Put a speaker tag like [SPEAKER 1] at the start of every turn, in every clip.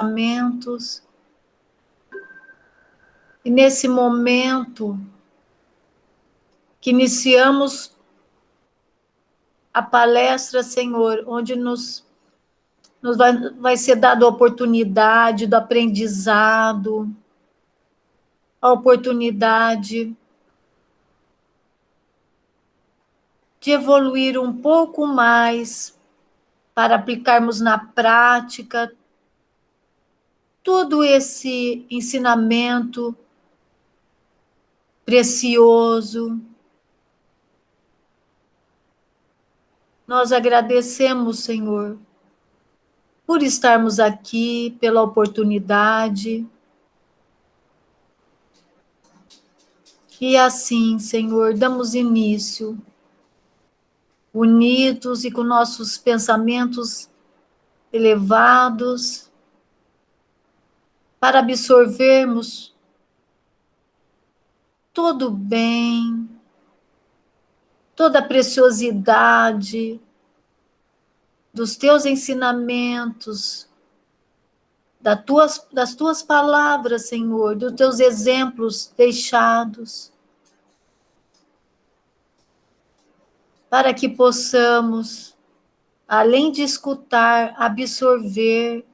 [SPEAKER 1] pensamentos. E nesse momento que iniciamos a palestra, Senhor, onde nos vai ser dada a oportunidade do aprendizado, a oportunidade de evoluir um pouco mais para aplicarmos na prática todo esse ensinamento precioso. Nós agradecemos, Senhor, por estarmos aqui, pela oportunidade. E assim, Senhor, damos início, unidos e com nossos pensamentos elevados, para absorvermos todo o bem, toda a preciosidade dos teus ensinamentos, das tuas palavras, Senhor, dos teus exemplos deixados, para que possamos, além de escutar, absorver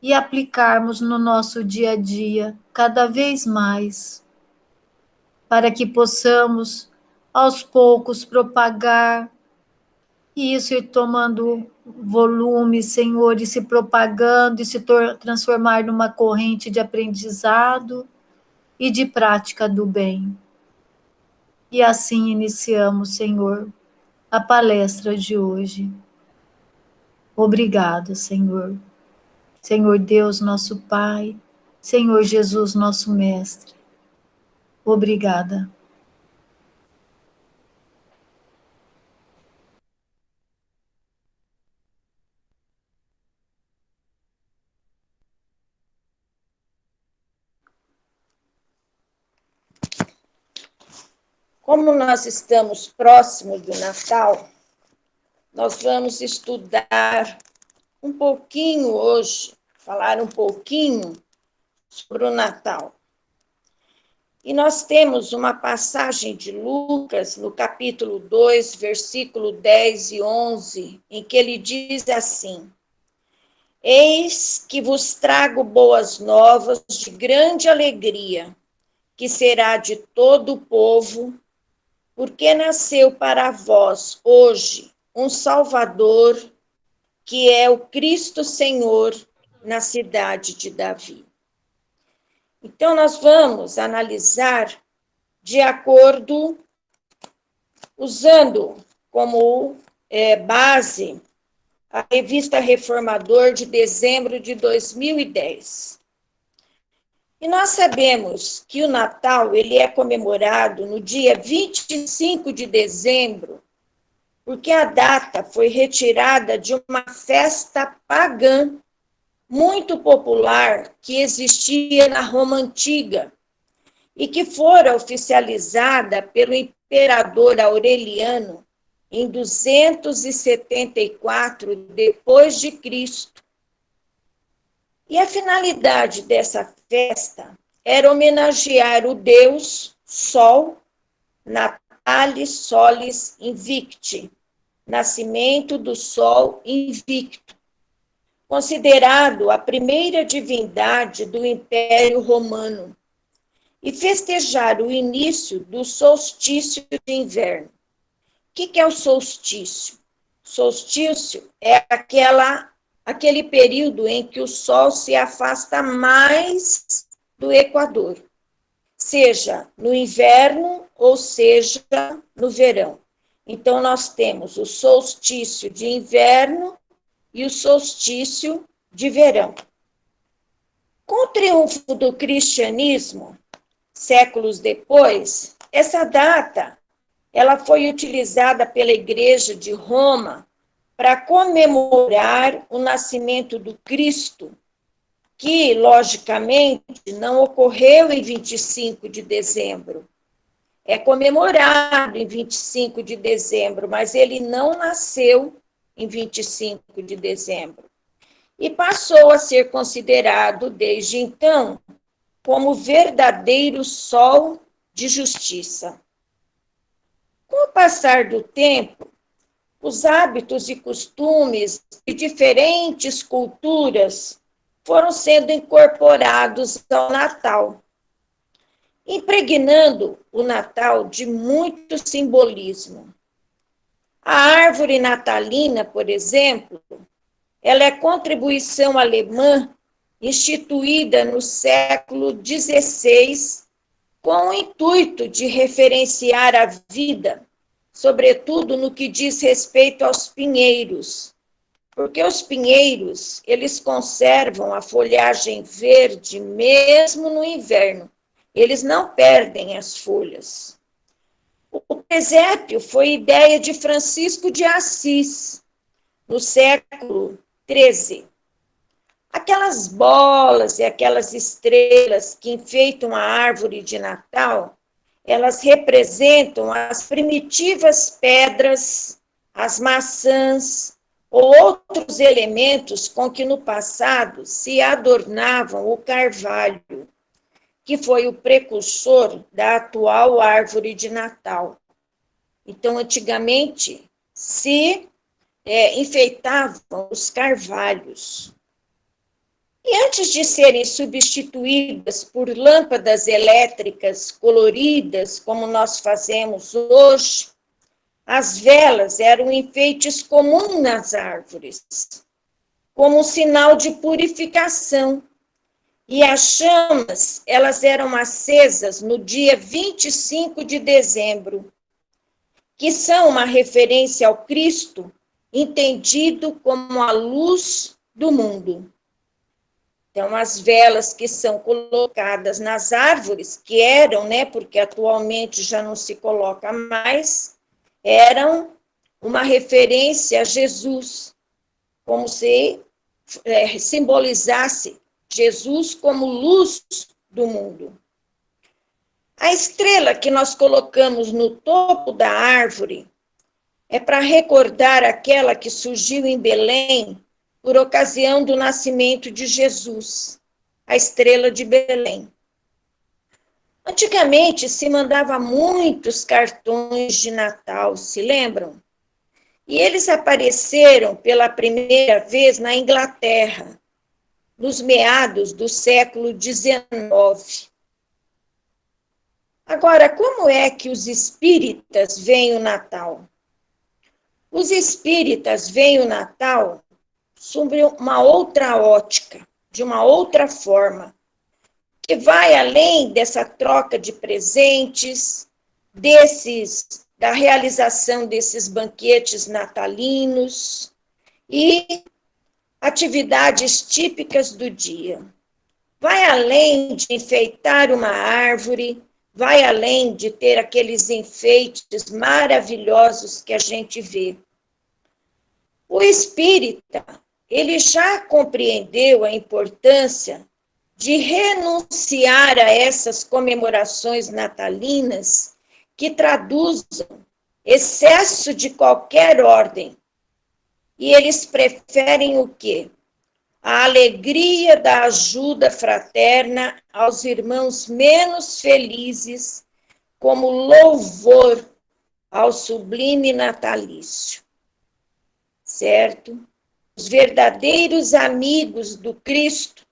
[SPEAKER 1] e aplicarmos no nosso dia a dia, cada vez mais, para que possamos, aos poucos, propagar, e isso ir tomando volume, Senhor, e se propagando, e se transformar numa corrente de aprendizado e de prática do bem. E assim iniciamos, Senhor, a palestra de hoje. Obrigado, Senhor. Senhor Deus, nosso Pai, Senhor Jesus, nosso Mestre. Obrigada.
[SPEAKER 2] Como nós estamos próximos do Natal, nós vamos estudar um pouquinho hoje, falar um pouquinho sobre o Natal. E nós temos uma passagem de Lucas, no capítulo 2, versículo 10 e 11, em que ele diz assim: Eis que vos trago boas novas de grande alegria, que será de todo o povo, porque nasceu para vós hoje um Salvador, que é o Cristo Senhor, na cidade de Davi. Então, nós vamos analisar de acordo, usando como base a Revista Reformador de dezembro de 2010. E nós sabemos que o Natal ele é comemorado no dia 25 de dezembro, porque a data foi retirada de uma festa pagã muito popular que existia na Roma Antiga e que fora oficializada pelo imperador Aureliano em 274 depois de Cristo. E a finalidade dessa festa era homenagear o deus Sol, Natalis Solis Invicti, nascimento do Sol invicto, considerado a primeira divindade do Império Romano, e festejar o início do solstício de inverno. O que é o solstício? Solstício é aquele período em que o Sol se afasta mais do Equador, seja no inverno ou seja no verão. Então, nós temos o solstício de inverno e o solstício de verão. Com o triunfo do cristianismo, séculos depois, essa data ela foi utilizada pela Igreja de Roma para comemorar o nascimento do Cristo, que, logicamente, não ocorreu em 25 de dezembro. É comemorado em 25 de dezembro, mas ele não nasceu em 25 de dezembro. e passou a ser considerado, desde então, como verdadeiro sol de justiça. Com o passar do tempo, os hábitos e costumes de diferentes culturas foram sendo incorporados ao Natal, impregnando o Natal de muito simbolismo. A árvore natalina, por exemplo, ela é contribuição alemã instituída no século XVI com o intuito de referenciar a vida, sobretudo no que diz respeito aos pinheiros, porque os pinheiros, eles conservam a folhagem verde mesmo no inverno, eles não perdem as folhas. O presépio foi ideia de Francisco de Assis, no século XIII. Aquelas bolas e aquelas estrelas que enfeitam a árvore de Natal, elas representam as primitivas pedras, as maçãs ou outros elementos com que no passado se adornavam o carvalho, que foi o precursor da atual árvore de Natal. Então, antigamente, se enfeitavam os carvalhos. E antes de serem substituídas por lâmpadas elétricas coloridas, como nós fazemos hoje, as velas eram enfeites comuns nas árvores, como um sinal de purificação. E as chamas, elas eram acesas no dia 25 de dezembro, que são uma referência ao Cristo, entendido como a luz do mundo. Então, as velas que são colocadas nas árvores, que eram, porque atualmente já não se coloca mais, eram uma referência a Jesus, como se simbolizasse Jesus como luz do mundo. A estrela que nós colocamos no topo da árvore é para recordar aquela que surgiu em Belém por ocasião do nascimento de Jesus, a estrela de Belém. Antigamente se mandava muitos cartões de Natal, se lembram? E eles apareceram pela primeira vez na Inglaterra, nos meados do século XIX. Agora, como é que os espíritas veem o Natal? Os espíritas veem o Natal sob uma outra ótica, de uma outra forma, que vai além dessa troca de presentes, da realização desses banquetes natalinos e atividades típicas do dia. Vai além de enfeitar uma árvore, vai além de ter aqueles enfeites maravilhosos que a gente vê. O espírita, ele já compreendeu a importância de renunciar a essas comemorações natalinas que traduzam excesso de qualquer ordem. E eles preferem o quê? A alegria da ajuda fraterna aos irmãos menos felizes, como louvor ao sublime natalício. Certo? Os verdadeiros amigos do Cristo,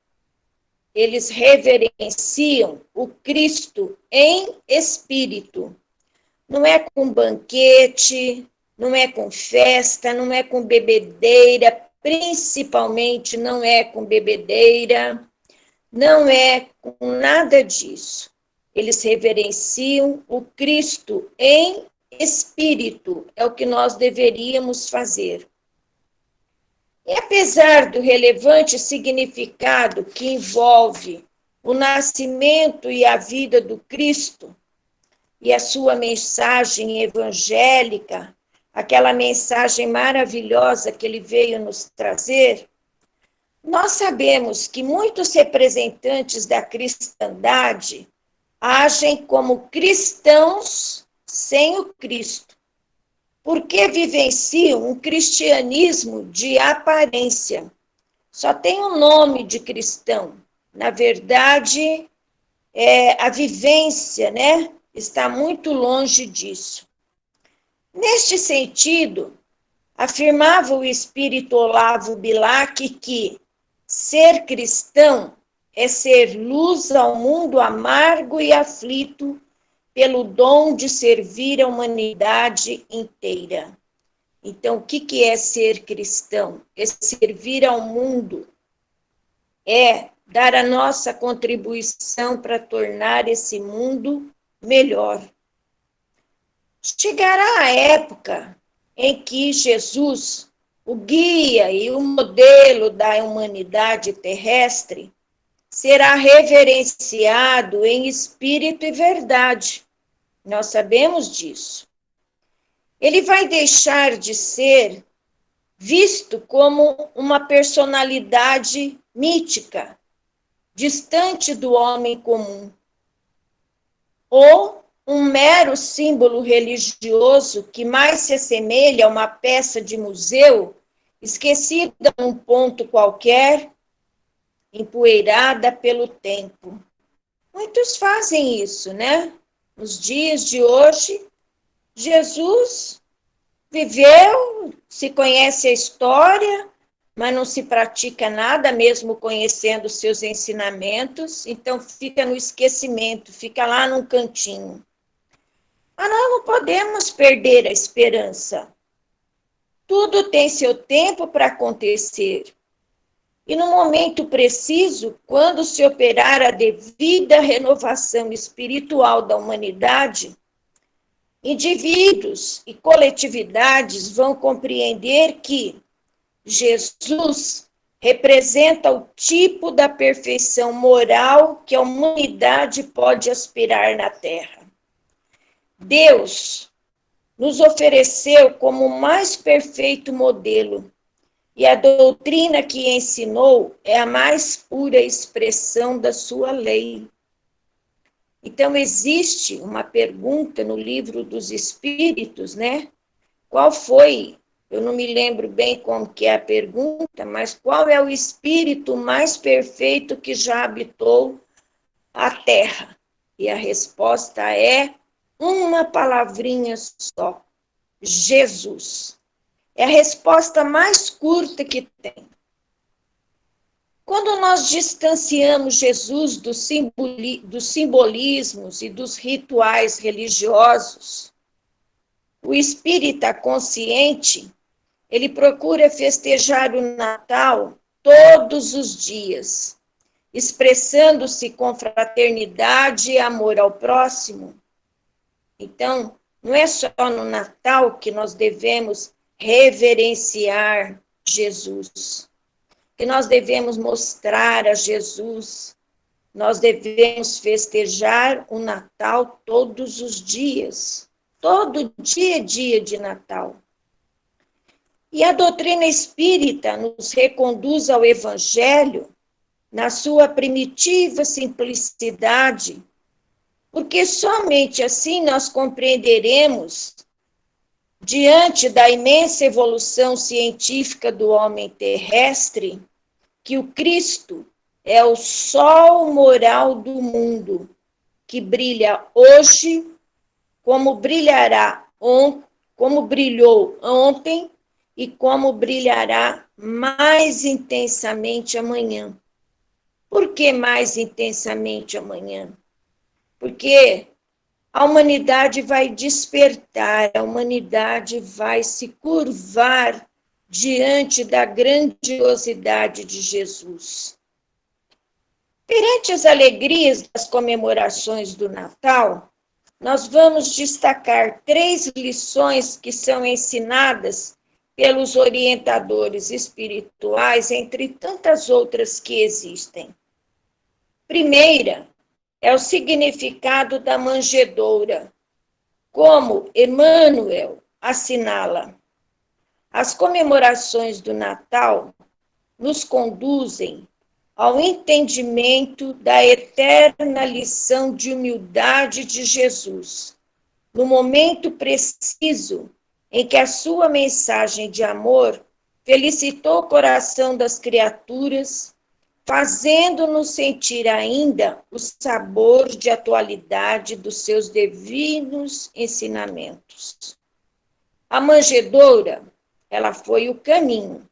[SPEAKER 2] eles reverenciam o Cristo em espírito. Não é com banquete, não é com festa, não é com bebedeira, principalmente não é com bebedeira, não é com nada disso. Eles reverenciam o Cristo em espírito, é o que nós deveríamos fazer. E apesar do relevante significado que envolve o nascimento e a vida do Cristo e a sua mensagem evangélica, aquela mensagem maravilhosa que ele veio nos trazer, nós sabemos que muitos representantes da cristandade agem como cristãos sem o Cristo, porque vivenciam um cristianismo de aparência, só tem o nome de cristão. Na verdade, a vivência, né, está muito longe disso. Neste sentido, afirmava o espírito Olavo Bilac que ser cristão é ser luz ao mundo amargo e aflito pelo dom de servir a humanidade inteira. Então, o que é ser cristão? É servir ao mundo, é dar a nossa contribuição para tornar esse mundo melhor. Chegará a época em que Jesus, o guia e o modelo da humanidade terrestre, será reverenciado em espírito e verdade. Nós sabemos disso. Ele vai deixar de ser visto como uma personalidade mítica, distante do homem comum, ou um mero símbolo religioso que mais se assemelha a uma peça de museu esquecida num ponto qualquer, empoeirada pelo tempo. Muitos fazem isso, né? Nos dias de hoje, Jesus viveu, se conhece a história, mas não se pratica nada, mesmo conhecendo seus ensinamentos, então fica no esquecimento, fica lá num cantinho. Mas nós não podemos perder a esperança. Tudo tem seu tempo para acontecer. E no momento preciso, quando se operar a devida renovação espiritual da humanidade, indivíduos e coletividades vão compreender que Jesus representa o tipo da perfeição moral que a humanidade pode aspirar na Terra. Deus nos ofereceu como o mais perfeito modelo, e a doutrina que ensinou é a mais pura expressão da sua lei. Então, existe uma pergunta no Livro dos Espíritos, né? Qual foi, eu não me lembro bem como que é a pergunta, mas qual é o espírito mais perfeito que já habitou a Terra? E a resposta é uma palavrinha só: Jesus. É a resposta mais curta que tem. Quando nós distanciamos Jesus dos simbolismos e dos rituais religiosos, o espírita consciente, ele procura festejar o Natal todos os dias, expressando-se com fraternidade e amor ao próximo. Então, não é só no Natal que nós devemos reverenciar Jesus, que nós devemos mostrar a Jesus, nós devemos festejar o Natal todos os dias, todo dia é dia de Natal. E a doutrina espírita nos reconduz ao Evangelho na sua primitiva simplicidade, porque somente assim nós compreenderemos, diante da imensa evolução científica do homem terrestre, que o Cristo é o sol moral do mundo, que brilha hoje, como brilhou ontem e como brilhará mais intensamente amanhã. Por que mais intensamente amanhã? Porque a humanidade vai despertar, a humanidade vai se curvar diante da grandiosidade de Jesus. Perante as alegrias das comemorações do Natal, nós vamos destacar 3 lições que são ensinadas pelos orientadores espirituais, entre tantas outras que existem. Primeira, é o significado da manjedoura, como Emmanuel assinala. As comemorações do Natal nos conduzem ao entendimento da eterna lição de humildade de Jesus, no momento preciso em que a sua mensagem de amor felicitou o coração das criaturas, fazendo-nos sentir ainda o sabor de atualidade dos seus divinos ensinamentos. A manjedoura, ela foi o caminho.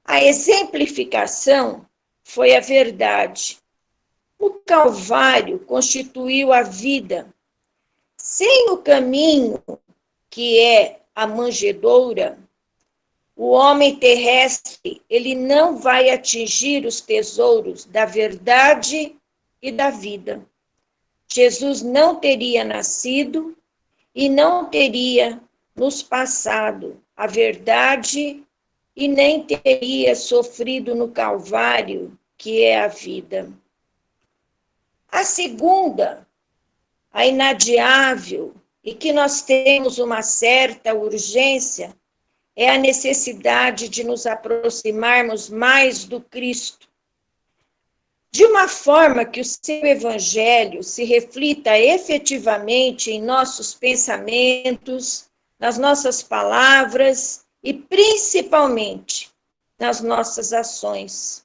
[SPEAKER 2] A exemplificação foi a verdade. O Calvário constituiu a vida. Sem o caminho, que é a manjedoura, o homem terrestre, ele não vai atingir os tesouros da verdade e da vida. Jesus não teria nascido e não teria nos passado a verdade e nem teria sofrido no Calvário, que é a vida. A segunda, a inadiável, e que nós temos uma certa urgência, é a necessidade de nos aproximarmos mais do Cristo, de uma forma que o seu evangelho se reflita efetivamente em nossos pensamentos, nas nossas palavras e principalmente nas nossas ações.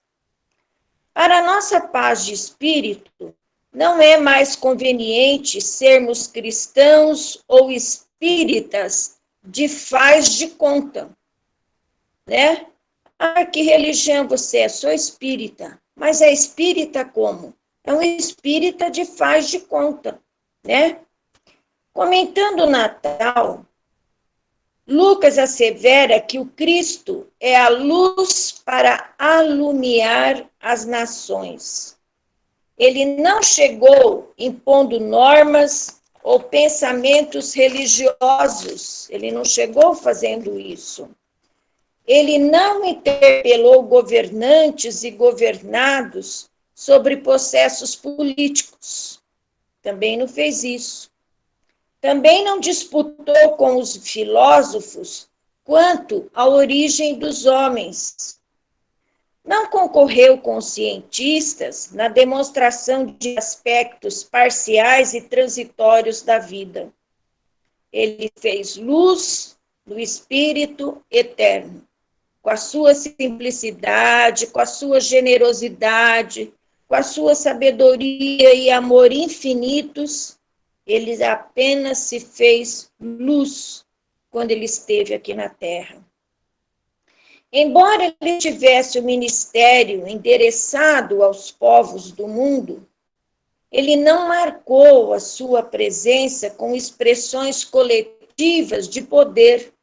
[SPEAKER 2] Para a nossa paz de espírito, não é mais conveniente sermos cristãos ou espíritas de faz de conta, né? Ah, que religião você é? Sou espírita. Mas é espírita como? É um espírita de faz de conta, né? Comentando o Natal, Lucas assevera que o Cristo é a luz para alumiar as nações. Ele não chegou impondo normas ou pensamentos religiosos. Ele não chegou fazendo isso. Ele não interpelou governantes e governados sobre processos políticos. Também não fez isso. Também não disputou com os filósofos quanto à origem dos homens. Não concorreu com os cientistas na demonstração de aspectos parciais e transitórios da vida. Ele fez luz do Espírito eterno, com a sua simplicidade, com a sua generosidade, com a sua sabedoria e amor infinitos. Ele apenas se fez luz quando ele esteve aqui na Terra. Embora ele tivesse o ministério endereçado aos povos do mundo, ele não marcou a sua presença com expressões coletivas de poder,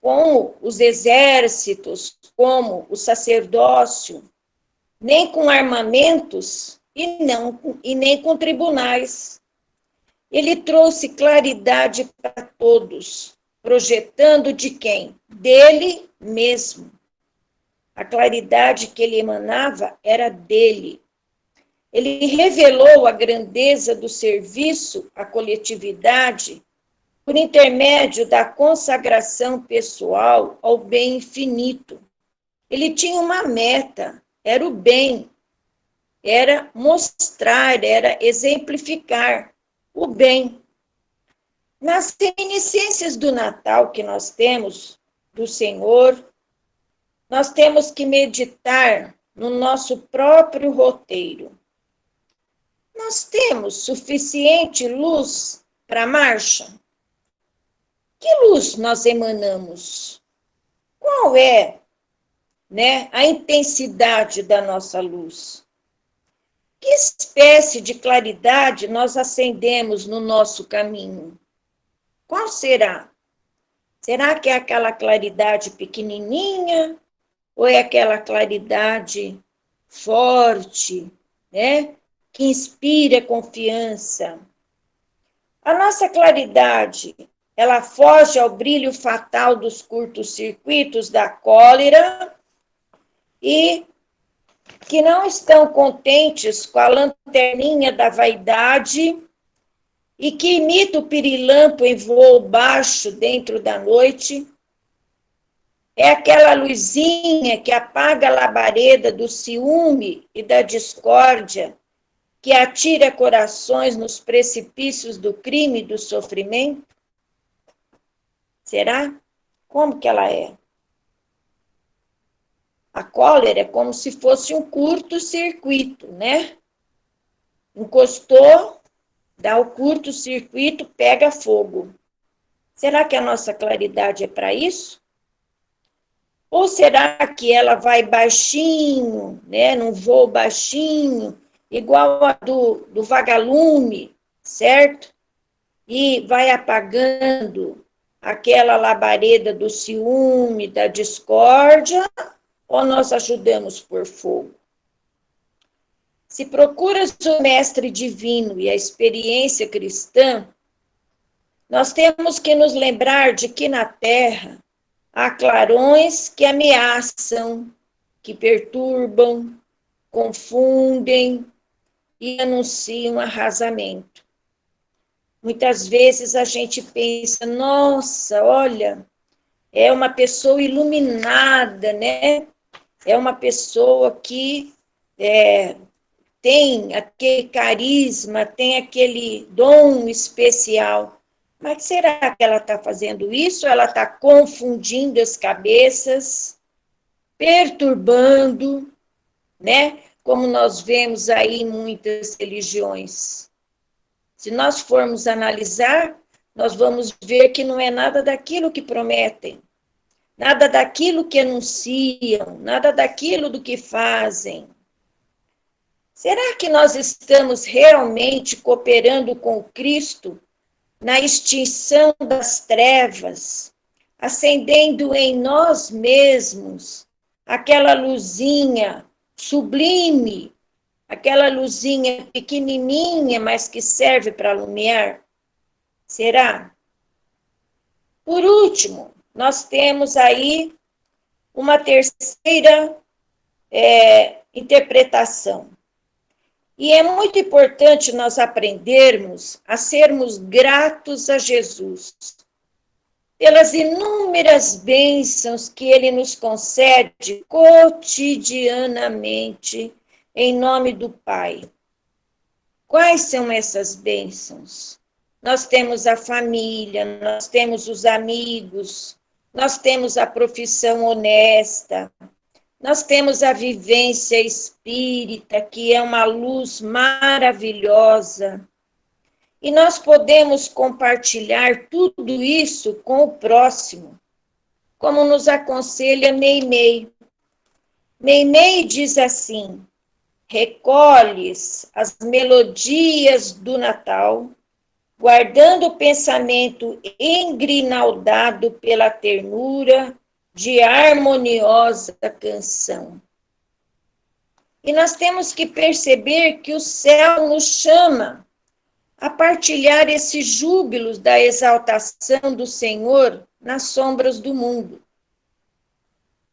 [SPEAKER 2] como os exércitos, como o sacerdócio, nem com armamentos e nem com tribunais. Ele trouxe claridade para todos, projetando de quem? Dele mesmo. A claridade que ele emanava era dele. Ele revelou a grandeza do serviço à coletividade por intermédio da consagração pessoal ao bem infinito. Ele tinha uma meta, era o bem, era mostrar, era exemplificar o bem. Nas reminiscências do Natal que nós temos do Senhor, nós temos que meditar no nosso próprio roteiro. Nós temos suficiente luz para a marcha? Que luz nós emanamos? Qual é, a intensidade da nossa luz? Que espécie de claridade nós acendemos no nosso caminho? Qual será? Será que é aquela claridade pequenininha ou é aquela claridade forte, que inspira confiança? A nossa claridade, ela foge ao brilho fatal dos curtos-circuitos da cólera e que não estão contentes com a lanterninha da vaidade e que imita o pirilampo em voo baixo dentro da noite. É aquela luzinha que apaga a labareda do ciúme e da discórdia, que atira corações nos precipícios do crime e do sofrimento? Será? Como que ela é? A cólera é como se fosse um curto-circuito, né? Encostou, dá o curto-circuito, pega fogo. Será que a nossa claridade é para isso? Ou será que ela vai baixinho, né, num voo baixinho, igual a do vagalume, certo? E vai apagando aquela labareda do ciúme, da discórdia, ou nós ajudamos por fogo? Se procuras o mestre divino e a experiência cristã, nós temos que nos lembrar de que na Terra há clarões que ameaçam, que perturbam, confundem e anunciam arrasamento. Muitas vezes a gente pensa, nossa, olha, é uma pessoa iluminada, né? É uma pessoa que tem aquele carisma, tem aquele dom especial. Mas será que ela está fazendo isso? Ela está confundindo as cabeças, perturbando, né? Como nós vemos aí em muitas religiões. Se nós formos analisar, nós vamos ver que não é nada daquilo que prometem, nada daquilo que anunciam, nada daquilo do que fazem. Será que nós estamos realmente cooperando com o Cristo na extinção das trevas, acendendo em nós mesmos aquela luzinha sublime, aquela luzinha pequenininha, mas que serve para iluminar? Será? Por último, nós temos aí uma terceira interpretação. E é muito importante nós aprendermos a sermos gratos a Jesus pelas inúmeras bênçãos que ele nos concede cotidianamente em nome do Pai. Quais são essas bênçãos? Nós temos a família, nós temos os amigos, nós temos a profissão honesta, nós temos a vivência espírita, que é uma luz maravilhosa. E nós podemos compartilhar tudo isso com o próximo, como nos aconselha Meimei. Meimei diz assim: recolhes as melodias do Natal, guardando o pensamento engrinaldado pela ternura de harmoniosa canção. E nós temos que perceber que o céu nos chama a partilhar esses júbilos da exaltação do Senhor nas sombras do mundo.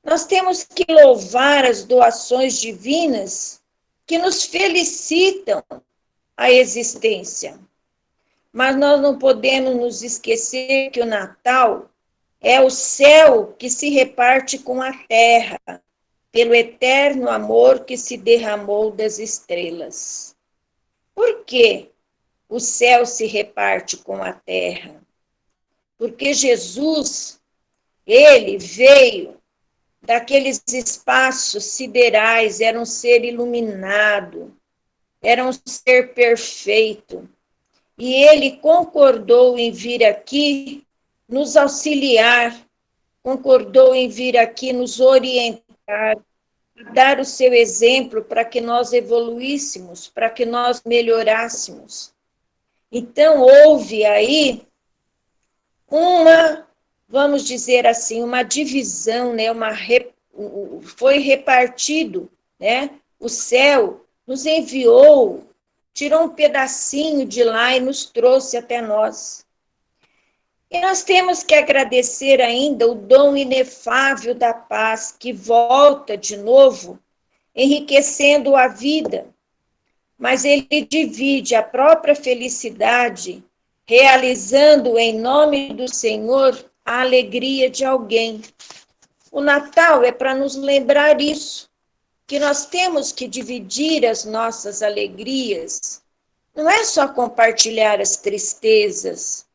[SPEAKER 2] Nós temos que louvar as doações divinas que nos felicitam a existência. Mas nós não podemos nos esquecer que o Natal é o céu que se reparte com a terra, pelo eterno amor que se derramou das estrelas. Por quê? O céu se reparte com a terra. Porque Jesus, ele veio daqueles espaços siderais, era um ser iluminado, era um ser perfeito. E ele concordou em vir aqui nos auxiliar, concordou em vir aqui nos orientar, dar o seu exemplo para que nós evoluíssemos, para que nós melhorássemos. Então, houve aí uma, vamos dizer assim, uma divisão, né? Foi repartido, né? O céu nos enviou, tirou um pedacinho de lá e nos trouxe até nós. E nós temos que agradecer ainda o dom inefável da paz, que volta de novo, enriquecendo a vida. Mas ele divide a própria felicidade, realizando em nome do Senhor a alegria de alguém. O Natal é para nos lembrar isso, que nós temos que dividir as nossas alegrias. Não é só compartilhar as tristezas.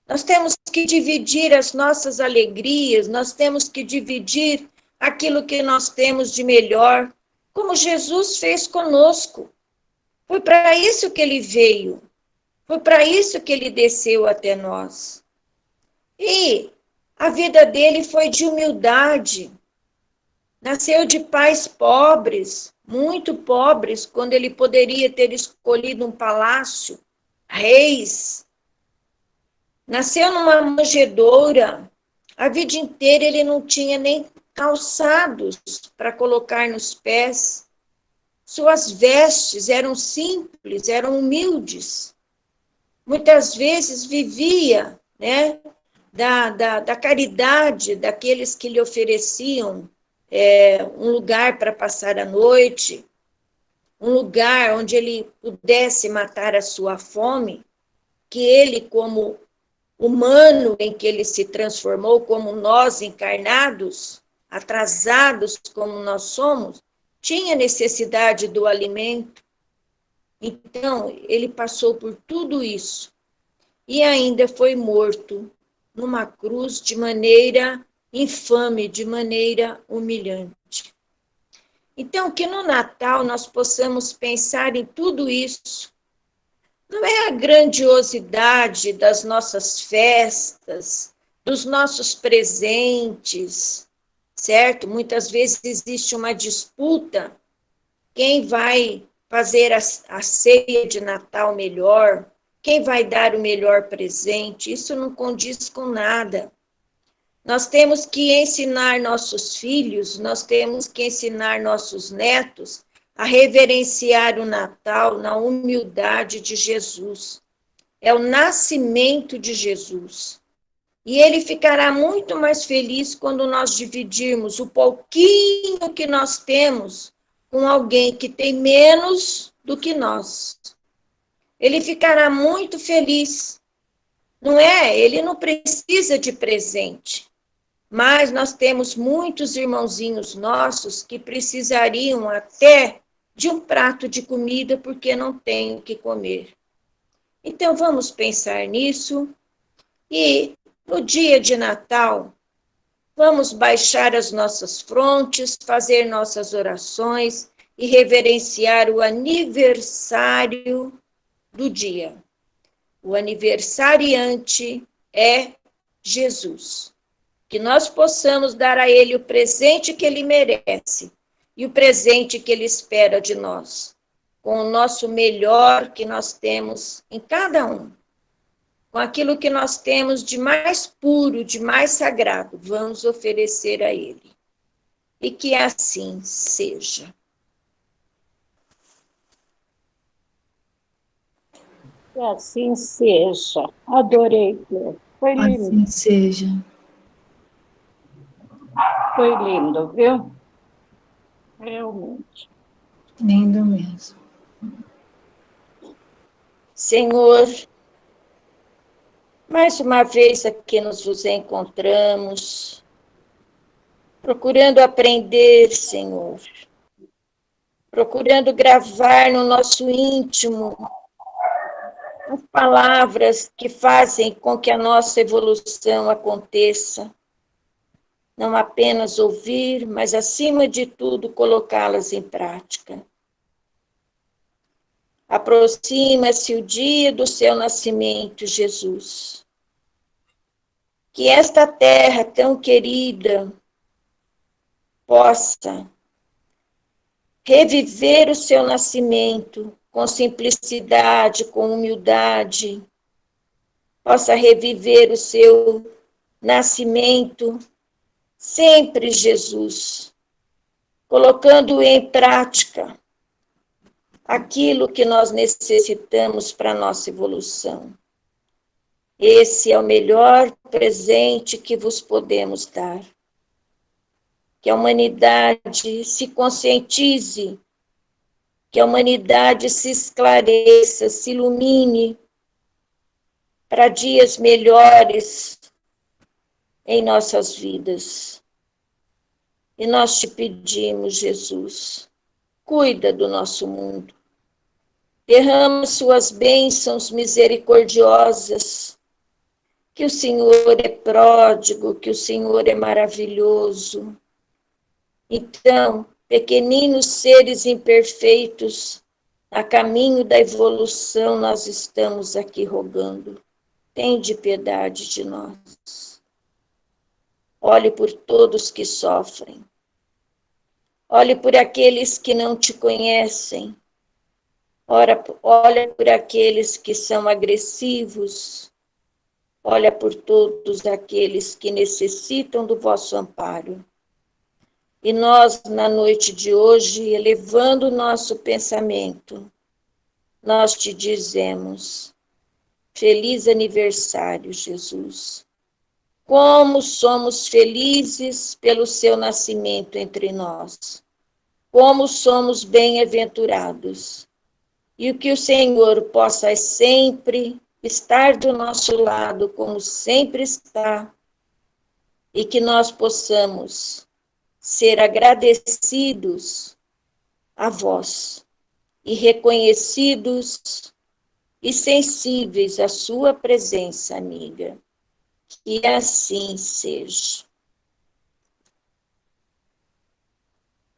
[SPEAKER 2] Nós temos que dividir as nossas alegrias, nós temos que dividir aquilo que nós temos de melhor, como Jesus fez conosco. Foi para isso que ele veio, foi para isso que ele desceu até nós. E a vida dele foi de humildade. Nasceu de pais pobres, muito pobres, quando ele poderia ter escolhido um palácio, reis. Nasceu numa manjedoura. A vida inteira ele não tinha nem calçados para colocar nos pés. Suas vestes eram simples, eram humildes. Muitas vezes vivia, né, da caridade daqueles que lhe ofereciam um lugar para passar a noite, um lugar onde ele pudesse matar a sua fome, que ele, como humano em que ele se transformou, como nós encarnados, atrasados como nós somos, tinha necessidade do alimento. Então, ele passou por tudo isso e ainda foi morto numa cruz de maneira infame, de maneira humilhante. Então, que no Natal nós possamos pensar em tudo isso. Não é a grandiosidade das nossas festas, dos nossos presentes, certo? Muitas vezes existe uma disputa, quem vai fazer a ceia de Natal melhor, quem vai dar o melhor presente, isso não condiz com nada. Nós temos que ensinar nossos filhos, nós temos que ensinar nossos netos a reverenciar o Natal na humildade de Jesus. É o nascimento de Jesus. E ele ficará muito mais feliz quando nós dividirmos o pouquinho que nós temos com alguém que tem menos do que nós. Ele ficará muito feliz. Não é? Ele não precisa de presente. Mas nós temos muitos irmãozinhos nossos que precisariam até de um prato de comida porque não têm o que comer. Então, vamos pensar nisso e, no dia de Natal, vamos baixar as nossas frontes, fazer nossas orações e reverenciar o aniversário do dia. O aniversariante é Jesus. Que nós possamos dar a ele o presente que ele merece e o presente que ele espera de nós, com o nosso melhor que nós temos em cada um, com aquilo que nós temos de mais puro, de mais sagrado, vamos oferecer a ele. E que assim seja.
[SPEAKER 3] Que assim seja. Adorei, Cleo. Foi lindo.
[SPEAKER 1] Assim seja.
[SPEAKER 3] Foi lindo, viu? Realmente.
[SPEAKER 1] Lindo mesmo.
[SPEAKER 2] Senhor, mais uma vez aqui nos encontramos, procurando aprender, Senhor, procurando gravar no nosso íntimo as palavras que fazem com que a nossa evolução aconteça. Não apenas ouvir, mas, acima de tudo, colocá-las em prática. Aproxima-se o dia do seu nascimento, Jesus. Que esta terra tão querida possa reviver o seu nascimento com simplicidade, com humildade, possa reviver o seu nascimento sempre, Jesus, colocando em prática aquilo que nós necessitamos para a nossa evolução. Esse é o melhor presente que vos podemos dar. Que a humanidade se conscientize, que a humanidade se esclareça, se ilumine para dias melhores em nossas vidas. E nós te pedimos, Jesus, cuida do nosso mundo. Derrama suas bênçãos misericordiosas, que o Senhor é pródigo, que o Senhor é maravilhoso, Então, pequeninos seres imperfeitos, a caminho da evolução, nós estamos aqui rogando. Tende piedade de nós. Olhe por todos que sofrem. Olhe por aqueles que não te conhecem. Olha por aqueles que são agressivos. Olha por todos aqueles que necessitam do vosso amparo. E nós, na noite de hoje, elevando o nosso pensamento, nós te dizemos: feliz aniversário, Jesus. Como somos felizes pelo seu nascimento entre nós. Como somos bem-aventurados. E que o Senhor possa sempre estar do nosso lado, como sempre está, e que nós possamos ser agradecidos a vós e reconhecidos e sensíveis à sua presença, amiga. Que assim seja.